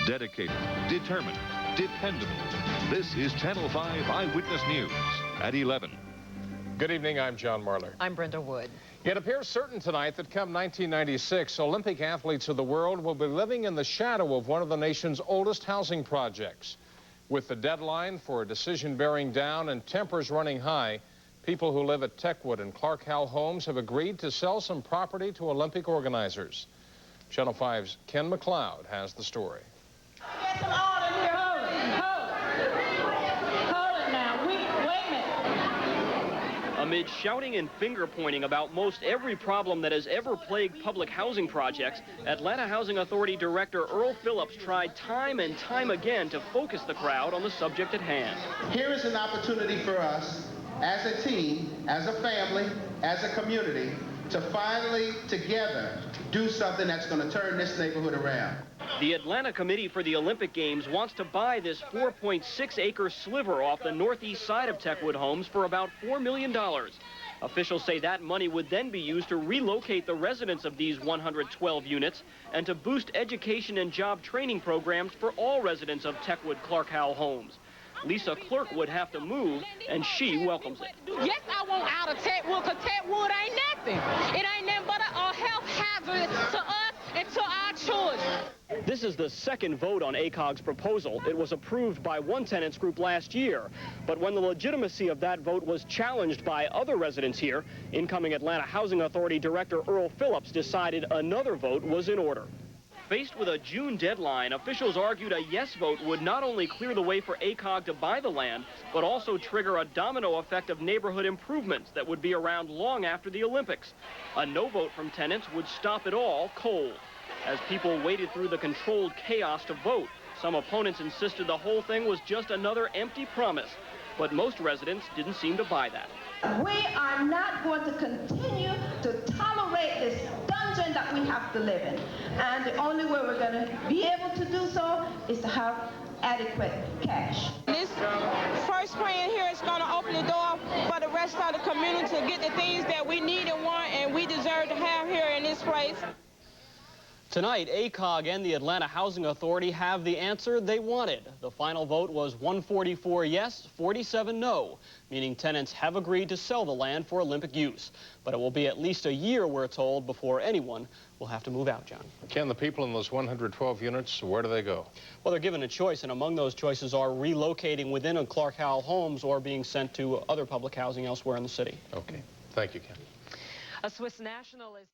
Dedicated, determined, dependable. This is Channel 5 Eyewitness News at 11. Good evening, I'm John Marler. I'm Brenda Wood. It appears certain tonight that come 1996, Olympic athletes of the world will be living in the shadow of one of the nation's oldest housing projects. With the deadline for a decision bearing down and tempers running high, people who live at Techwood and Howell Homes have agreed to sell some property to Olympic organizers. Channel 5's Ken McLeod has the story. Get some order here. Hold it now. Wait a minute. Amid shouting and finger-pointing about most every problem that has ever plagued public housing projects, Atlanta Housing Authority Director Earl Phillips tried time and time again to focus the crowd on the subject at hand. Here is an opportunity for us, as a team, as a family, as a community, to finally, together, do something that's going to turn this neighborhood around. The Atlanta Committee for the Olympic Games wants to buy this 4.6-acre sliver off the northeast side of Techwood Homes for about $4 million. Officials say that money would then be used to relocate the residents of these 112 units and to boost education and job training programs for all residents of Techwood Howell Homes. Lisa Clerk would have to move, and she welcomes it. Yes, I want out of Techwood, because Techwood ain't nothing. It ain't nothing but a health hazard to us and to our children. This is the second vote on ACOG's proposal. It was approved by one tenants group last year. But when the legitimacy of that vote was challenged by other residents here, incoming Atlanta Housing Authority Director Earl Phillips decided another vote was in order. Faced with a June deadline, officials argued a yes vote would not only clear the way for ACOG to buy the land, but also trigger a domino effect of neighborhood improvements that would be around long after the Olympics. A no vote from tenants would stop it all cold. As people waded through the controlled chaos to vote, some opponents insisted the whole thing was just another empty promise. But most residents didn't seem to buy that. We are not going to continue to tolerate this dungeon that we have to live in. And the only way we're going to be able to do so is to have adequate cash. This first plan here is going to open the door for the rest of the community to get the things that we need and want and we deserve to have here in this place. Tonight, ACOG and the Atlanta Housing Authority have the answer they wanted. The final vote was 144 yes, 47 no, meaning tenants have agreed to sell the land for Olympic use. But it will be at least a year, we're told, before anyone will have to move out, John. Ken, the people in those 112 units, where do they go? Well, they're given a choice, and among those choices are relocating within a Howell Homes or being sent to other public housing elsewhere in the city. Okay. Thank you, Ken. A Swiss national is